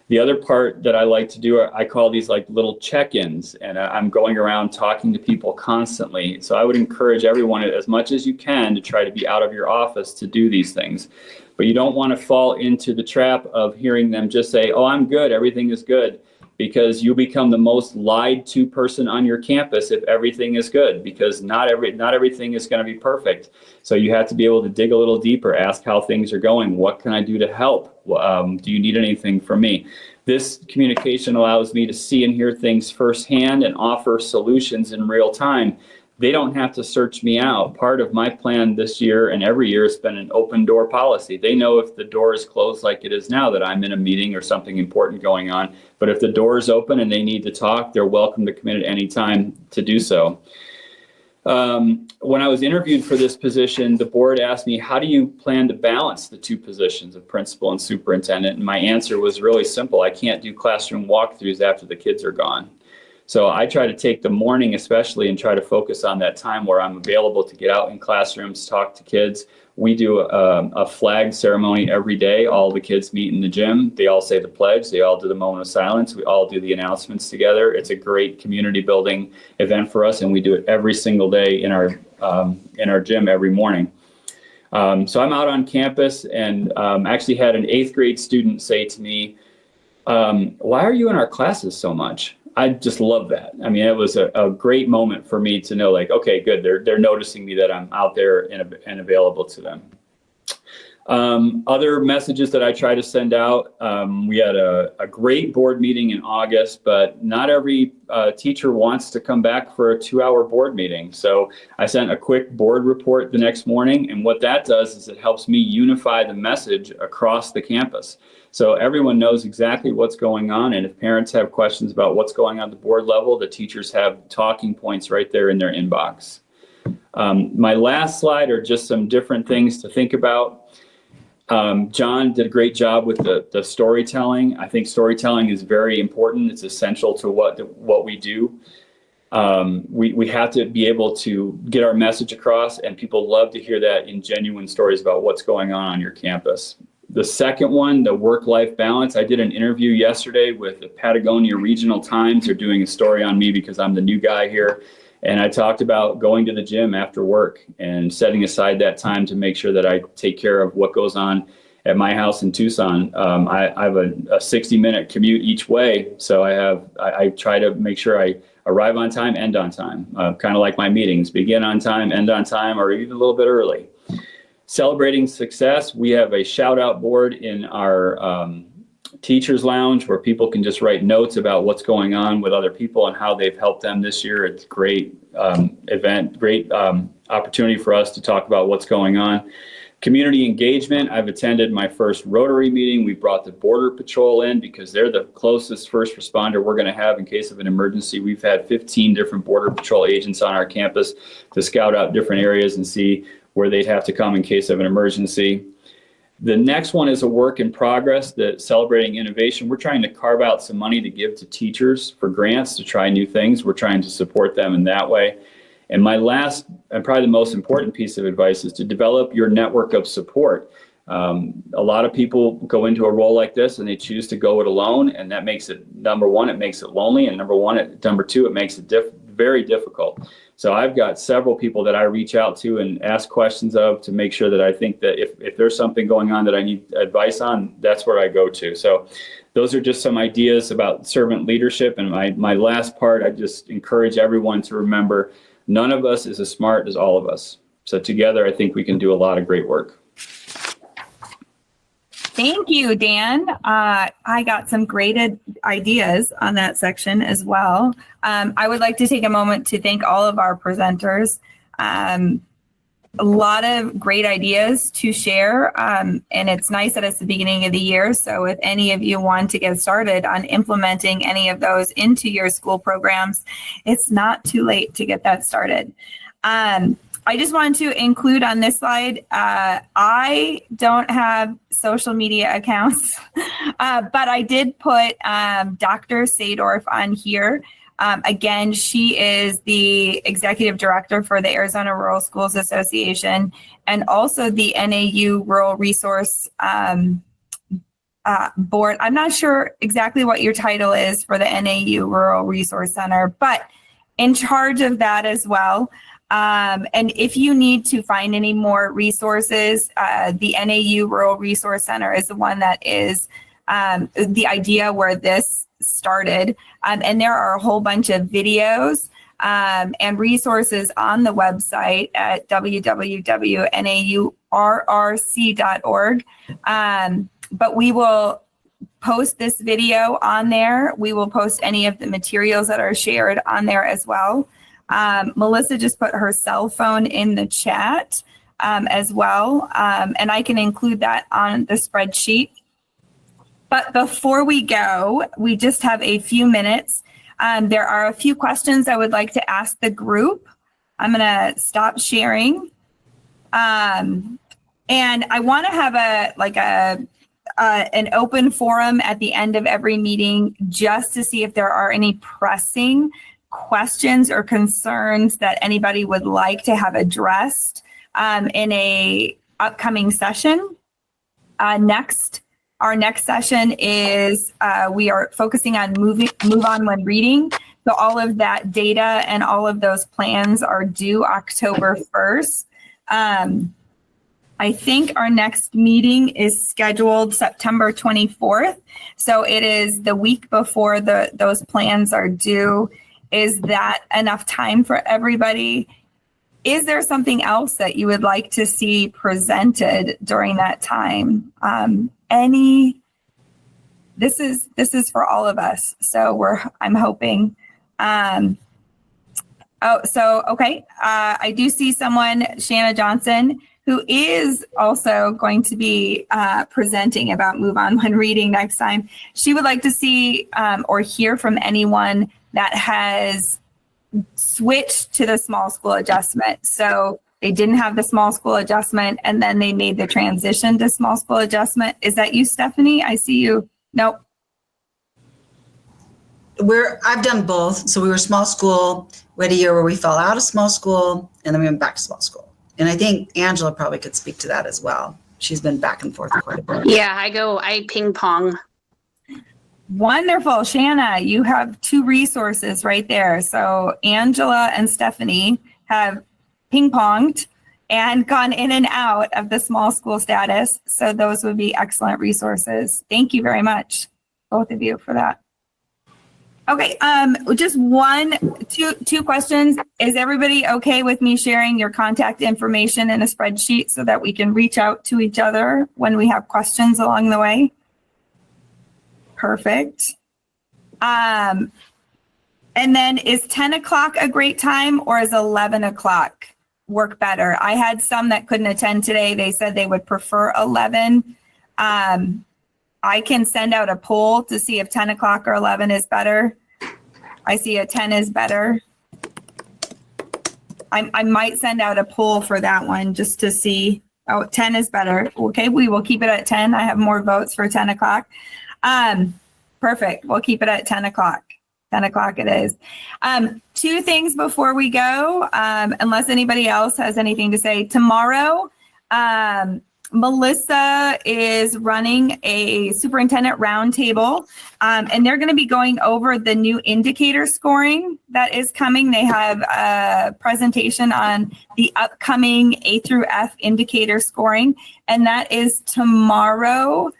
The other part that I like to do, I call these like little check-ins, and I'm going around talking to people constantly. So I would encourage everyone as much as you can to try to be out of your office to do these things. But you don't want to fall into the trap of hearing them just say, oh, I'm good, everything is good, because you become the most lied to person on your campus if everything is good, because not everything is going to be perfect. So you have to be able to dig a little deeper, ask how things are going. What can I do to help? Do you need anything from me? This communication allows me to see and hear things firsthand and offer solutions in real time. They don't have to search me out. Part of my plan this year and every year has been an open door policy. They know if the door is closed like it is now that I'm in a meeting or something important going on. But if the door is open and they need to talk, they're welcome to come in at any time to do so. When I was interviewed for this position, the board asked me, how do you plan to balance the 2 positions of principal and superintendent? And my answer was really simple. I can't do classroom walkthroughs after the kids are gone. So I try to take the morning especially and try to focus on that time where I'm available to get out in classrooms, talk to kids. We do a flag ceremony every day. All the kids meet in the gym. They all say the pledge. They all do the moment of silence. We all do the announcements together. It's a great community building event for us, and we do it every single day in our gym every morning. So I'm out on campus and actually had an 8th grade student say to me, why are you in our classes so much? I just love that. I mean, it was a great moment for me to know, like, okay, good. They're noticing me, that I'm out there and available to them. Other messages that I try to send out, we had a great board meeting in August, but not every teacher wants to come back for a 2-hour board meeting. So I sent a quick board report the next morning, and what that does is it helps me unify the message across the campus. So everyone knows exactly what's going on, and if parents have questions about what's going on at the board level, the teachers have talking points right there in their inbox. My last slide are just some different things to think about. John did a great job with the storytelling. I think storytelling is very important. It's essential to what we do. We have to be able to get our message across, and people love to hear that in genuine stories about what's going on your campus. The second one, the work-life balance. I did an interview yesterday with the Patagonia Regional Times. They're doing a story on me because I'm the new guy here. And I talked about going to the gym after work and setting aside that time to make sure that I take care of what goes on at my house in Tucson. I have a 60-minute commute each way. So I try to make sure I arrive on time, end on time, kind of like my meetings, begin on time, end on time, or even a little bit early. Celebrating success, we have a shout out board in our teachers lounge where people can just write notes about what's going on with other people and how they've helped them this year. It's a great event, great opportunity for us to talk about what's going on. Community engagement, I've attended my first Rotary meeting. We brought the Border Patrol in because they're the closest first responder we're going to have in case of an emergency. We've had 15 different Border Patrol agents on our campus to scout out different areas and see where they'd have to come in case of an emergency. The next one is a work in progress, the Celebrating Innovation. We're trying to carve out some money to give to teachers for grants to try new things. We're trying to support them in that way. And my last and probably the most important piece of advice is to develop your network of support. A lot of people go into a role like this and they choose to go it alone, and that makes it, number one, it makes it lonely, and number two, it makes it very difficult. So I've got several people that I reach out to and ask questions of to make sure that I think that if there's something going on that I need advice on, that's where I go to. So those are just some ideas about servant leadership. And my last part, I just encourage everyone to remember, none of us is as smart as all of us. So together, I think we can do a lot of great work. Thank you, Dan. I got some great ideas on that section as well. I would like to take a moment to thank all of our presenters. A lot of great ideas to share, and it's nice that it's the beginning of the year. So if any of you want to get started on implementing any of those into your school programs, it's not too late to get that started. I just wanted to include on this slide, I don't have social media accounts, but I did put Dr. Sadorf on here. Again, she is the executive director for the Arizona Rural Schools Association and also the NAU Rural Resource Board. I'm not sure exactly what your title is for the NAU Rural Resource Center, but in charge of that as well. And if you need to find any more resources, the NAU Rural Resource Center is the one that is the idea where this started. And there are a whole bunch of videos and resources on the website at www.naurrc.org. But we will post this video on there. We will post any of the materials that are shared on there as well. Melissa just put her cell phone in the chat as well, and I can include that on the spreadsheet. But before we go, we just have a few minutes. There are a few questions I would like to ask the group. I'm going to stop sharing. And I want to have an open forum at the end of every meeting just to see if there are any pressing questions or concerns that anybody would like to have addressed in a upcoming session. Our next session is we are focusing on move on when reading. So all of that data and all of those plans are due October 1st. I think our next meeting is scheduled September 24th. So it is the week before those plans are due. Is that enough time for everybody? Is there something else that you would like to see presented during that time? This is for all of us. So I'm hoping. Okay. I do see someone, Shanna Johnson, who is also going to be presenting about Move On When Reading next time. She would like to see or hear from anyone that has switched to the small school adjustment. So they didn't have the small school adjustment and then they made the transition to small school adjustment. Is that you, Stephanie? I see you. Nope. I've done both. So we were small school. We had a year where we fell out of small school and then we went back to small school. And I think Angela probably could speak to that as well. She's been back and forth quite a bit. Yeah, I ping pong. Wonderful. Shanna, you have two resources right there. So Angela and Stephanie have ping ponged and gone in and out of the small school status. So those would be excellent resources. Thank you very much, both of you, for that. Okay, just two questions. Is everybody okay with me sharing your contact information in a spreadsheet so that we can reach out to each other when we have questions along the way? Perfect. And then is 10 o'clock a great time or is 11 o'clock work better? I had some that couldn't attend today. They said they would prefer 11. I can send out a poll to see if 10 o'clock or 11 is better. I see a 10 is better. I might send out a poll for that one just to see. Oh, 10 is better. Okay, we will keep it at 10. I have more votes for 10 o'clock. Perfect. We'll keep it at 10 o'clock. 10 o'clock it is. Two things before we go, unless anybody else has anything to say. Tomorrow, Melissa is running a superintendent roundtable, and they're going to be going over the new indicator scoring that is coming. They have a presentation on the upcoming A through F indicator scoring, and that is tomorrow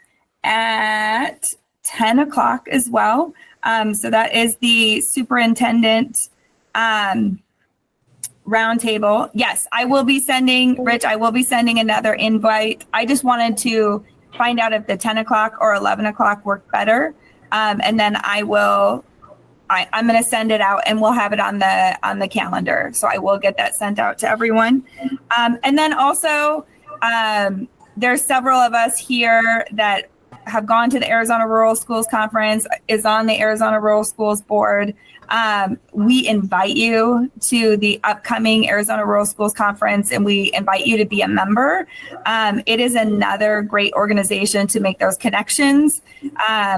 at 10 o'clock as well. So that is the superintendent roundtable. Yes, I will be sending, Rich, I will be sending another invite. I just wanted to find out if the 10 o'clock or 11 o'clock work better. And then I'm going to send it out and we'll have it on the calendar. So I will get that sent out to everyone. And then also there's several of us here that have gone to the Arizona Rural Schools Conference, is on the Arizona Rural Schools Board. We invite you to the upcoming Arizona Rural Schools Conference, and we invite you to be a member. It is another great organization to make those connections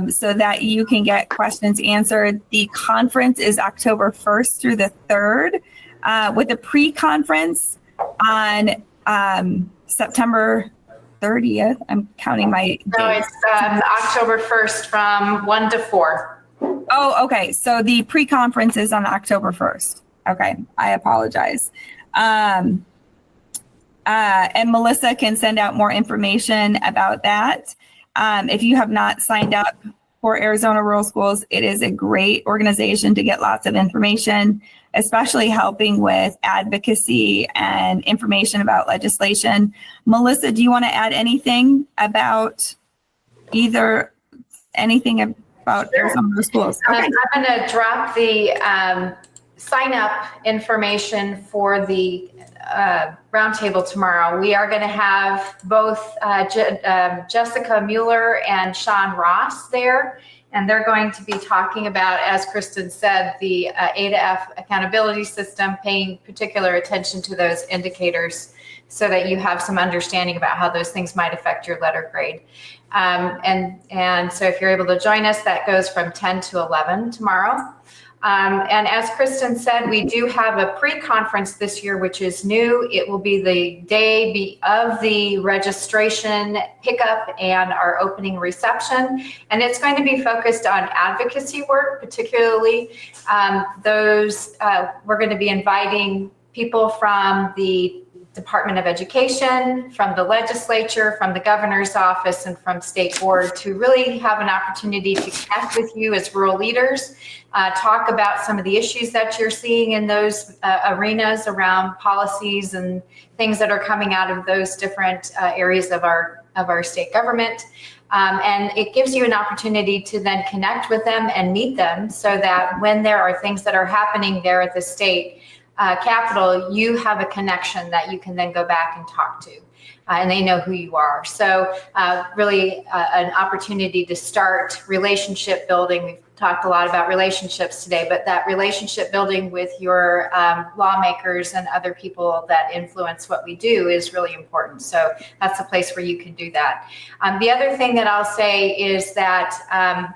so that you can get questions answered. The conference is October 1st through the 3rd, with a pre-conference on September 30th. I'm counting my dates. No, it's October 1st from 1 to 4. Oh, okay. So the pre-conference is on October 1st. Okay. I apologize. And Melissa can send out more information about that. If you have not signed up for Arizona Rural Schools, it is a great organization to get lots of information, especially helping with advocacy and information about legislation. Melissa, do you want to add anything about anything about Arizona Rural Schools? Okay. I'm going to drop the sign up information for the roundtable tomorrow. We are going to have both Jessica Mueller and Sean Ross there, and they're going to be talking about, as Kristin said, the A to F accountability system, paying particular attention to those indicators so that you have some understanding about how those things might affect your letter grade. And so if you're able to join us, that goes from 10 to 11 tomorrow. And as Kristin said, we do have a pre-conference this year, which is new. It will be the day of the registration pickup and our opening reception. And it's going to be focused on advocacy work, particularly we're going to be inviting people from the Department of Education, from the legislature, from the governor's office, and from state board to really have an opportunity to connect with you as rural leaders, talk about some of the issues that you're seeing in those arenas around policies and things that are coming out of those different areas of our state government. And it gives you an opportunity to then connect with them and meet them so that when there are things that are happening there at the state Capitol, you have a connection that you can then go back and talk to, and they know who you are. So really an opportunity to start relationship building. We've talked a lot about relationships today, but that relationship building with your lawmakers and other people that influence what we do is really important. So that's a place where you can do that. The other thing that I'll say is that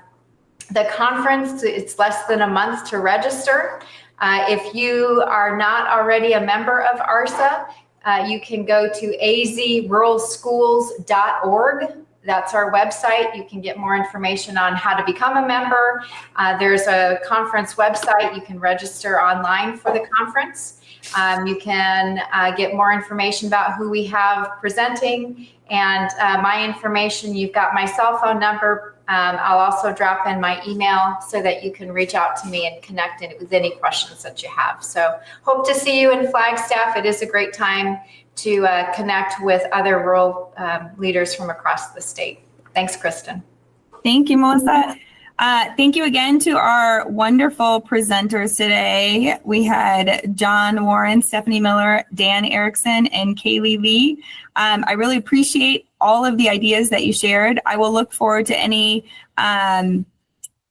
the conference, it's less than a month to register. If you are not already a member of ARSA, you can go to azruralschools.org. That's our website. You can get more information on how to become a member. There's a conference website. You can register online for the conference. You can get more information about who we have presenting and my information. You've got my cell phone number. I'll also drop in my email so that you can reach out to me and connect with any questions that you have. So hope to see you in Flagstaff. It is a great time to connect with other rural leaders from across the state. Thanks, Kristin. Thank you, Melissa. Thank you again to our wonderful presenters today. We had John Warren, Stephanie Miller, Dan Erickson, and Kaylee Lee. I really appreciate all of the ideas that you shared. I will look forward to any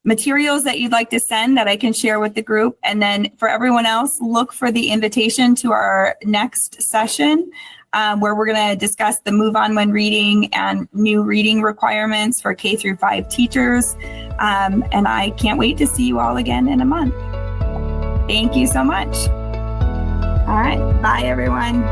materials that you'd like to send that I can share with the group. And then for everyone else, look for the invitation to our next session where we're going to discuss the Move On When Reading and new reading requirements for K-5 teachers. And I can't wait to see you all again in a month. Thank you so much. All right. Bye, everyone.